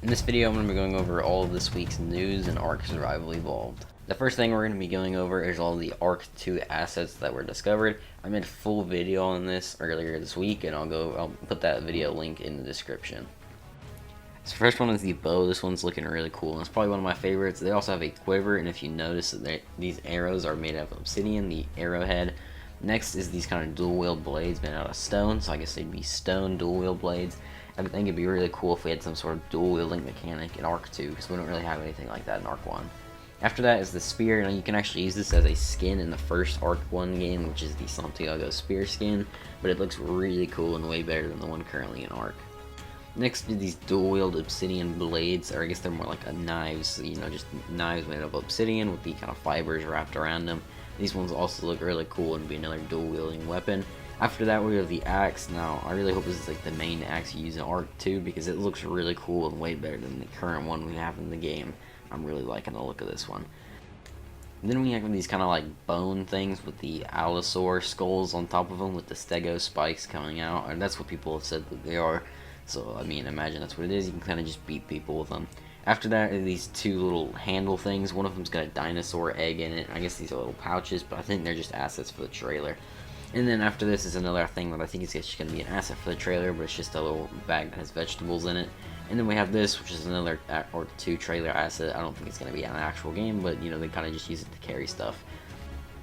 In this video, I'm going to be going over all of this week's news in Ark Survival Evolved. The first thing we're going to be going over is all the Ark 2 assets that were discovered. I made a full video on this earlier this week, and I'll put that video link in the description. So first one is the bow. This one's looking really cool, and it's probably one of my favorites. They also have a quiver, and if you notice that these arrows are made out of obsidian, the arrowhead. Next is these kind of dual-wield blades made out of stone, so I guess they'd be stone dual-wield blades. I think it'd be really cool if we had some sort of dual-wielding mechanic in Ark 2, because we don't really have anything like that in Ark 1. After that is the spear, and you can actually use this as a skin in the first Ark 1 game, which is the Santiago spear skin, but it looks really cool and way better than the one currently in Ark. Next are these dual-wield obsidian blades, or I guess they're more like knives, just knives made of obsidian with the kind of fibers wrapped around them. These ones also look really cool and be another dual-wielding weapon. After that, we have the axe. Now, I really hope this is like the main axe you use in Ark 2 because it looks really cool and way better than the current one we have in the game. I'm really liking the look of this one. And then we have these kind of like bone things with the allosaur skulls on top of them with the stego spikes coming out, and that's what people have said that they are. So, I mean, imagine that's what it is. You can kind of just beat people with them. After that are these two little handle things. One of them's got a dinosaur egg in it. I guess these are little pouches, but I think they're just assets for the trailer. And then after this is another thing that I think is just going to be an asset for the trailer, but it's just a little bag that has vegetables in it. And then we have this, which is another Ark 2 trailer asset. I don't think it's going to be an actual game, but, they kind of just use it to carry stuff.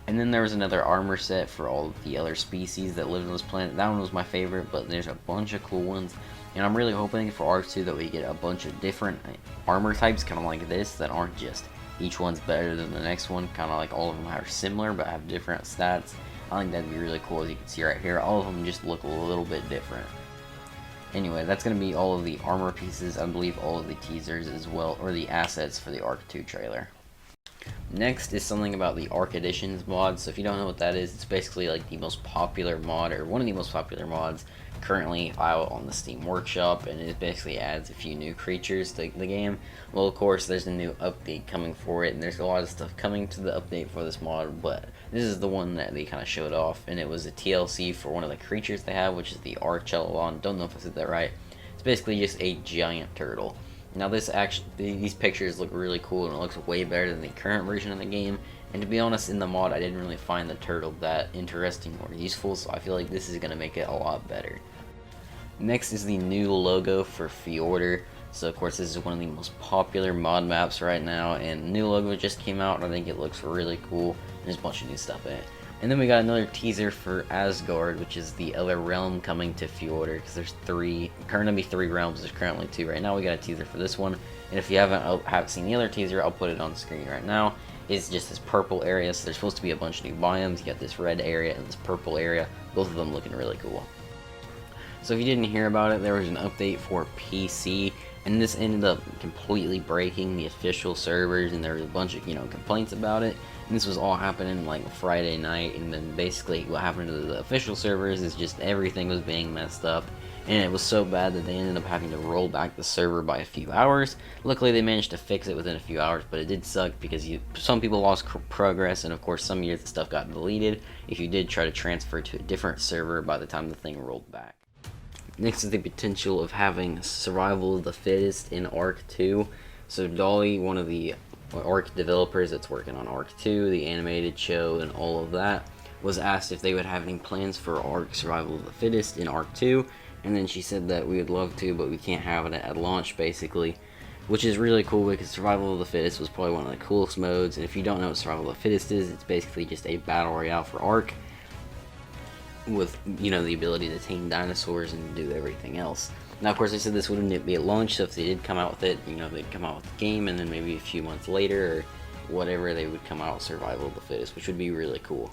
And then there was another armor set for all of the other species that live on this planet. That one was my favorite, but there's a bunch of cool ones. And I'm really hoping for Ark 2 that we get a bunch of different armor types, kind of like this, that aren't just each one's better than the next one. Kind of like all of them are similar, but have different stats. I think that'd be really cool. As you can see right here, all of them just look a little bit different. Anyway, that's going to be all of the armor pieces. I believe all of the teasers as well, or the assets for the Ark 2 trailer. Next is something about the Ark Editions mod. So if you don't know what that is, it's basically like the most popular mod, or one of the most popular mods currently out on the Steam Workshop, and it basically adds a few new creatures to the game. Well, of course, there's a new update coming for it, and there's a lot of stuff coming to the update for this mod, but this is the one that they kind of showed off, and it was a TLC for one of the creatures they have, which is the Archelon. Don't know if I said that right. It's basically just a giant turtle. Now these pictures look really cool, and it looks way better than the current version of the game. And to be honest, in the mod, I didn't really find the turtle that interesting or useful, so I feel like this is going to make it a lot better. Next is the new logo for Fjordur. So of course, this is one of the most popular mod maps right now, and the new logo just came out, and I think it looks really cool. There's a bunch of new stuff in it. And then we got another teaser for Asgard, which is the other realm coming to Fjordur, because there's currently 3 realms. There's currently 2 right now. We got a teaser for this one, and if you haven't seen the other teaser, I'll put it on the screen right now. It's just this purple area, so there's supposed to be a bunch of new biomes. You got this red area and this purple area, both of them looking really cool. So if you didn't hear about it, there was an update for PC, and this ended up completely breaking the official servers, and there was a bunch of complaints about it. And this was all happening like Friday night, and then basically what happened to the official servers is just everything was being messed up, and it was so bad that they ended up having to roll back the server by a few hours. Luckily they managed to fix it within a few hours, but it did suck because some people lost progress, and of course some years the stuff got deleted if you did try to transfer to a different server by the time the thing rolled back. Next is the potential of having survival of the fittest in Ark 2. So Dolly, one of the Ark developers that's working on Ark 2, the animated show and all of that, was asked if they would have any plans for Ark Survival of the Fittest in Ark 2, and then she said that we would love to, but we can't have it at launch, basically, which is really cool because Survival of the Fittest was probably one of the coolest modes. And if you don't know what Survival of the Fittest is, it's basically just a battle royale for Ark with the ability to tame dinosaurs and do everything else. Now of course they said this wouldn't be at launch, so if they did come out with it, they'd come out with the game, and then maybe a few months later or whatever, they would come out with Survival of the Fittest, which would be really cool.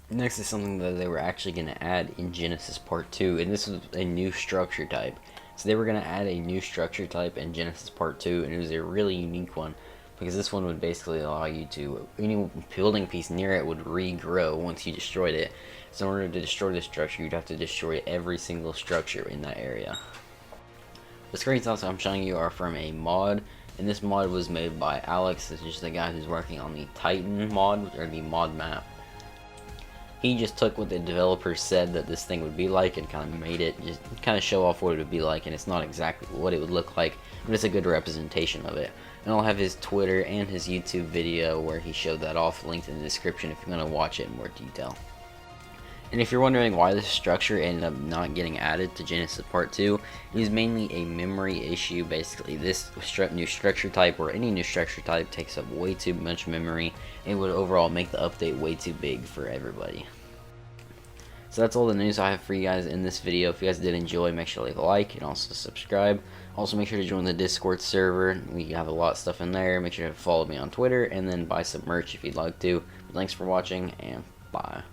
Next is something that they were actually going to add in Genesis Part 2, and this was a new structure type. So they were going to add a new structure type in Genesis Part 2, and it was a really unique one, because this one would basically allow you to, any building piece near it would regrow once you destroyed it. So in order to destroy the structure, you'd have to destroy every single structure in that area. The screenshots I'm showing you are from a mod, and this mod was made by Alex. It's just the guy who's working on the Titan mod, or the mod map. He just took what the developer said that this thing would be like and kind of made it just kind of show off what it would be like, and it's not exactly what it would look like, but it's a good representation of it. And I'll have his Twitter and his YouTube video where he showed that off linked in the description if you want to watch it in more detail. And if you're wondering why this structure ended up not getting added to Genesis Part 2, it was mainly a memory issue. Basically, this new structure type, or any new structure type, takes up way too much memory and would overall make the update way too big for everybody. So that's all the news I have for you guys in this video. If you guys did enjoy, make sure to leave a like and also subscribe. Also, make sure to join the Discord server. We have a lot of stuff in there. Make sure to follow me on Twitter and then buy some merch if you'd like to. Thanks for watching, and bye.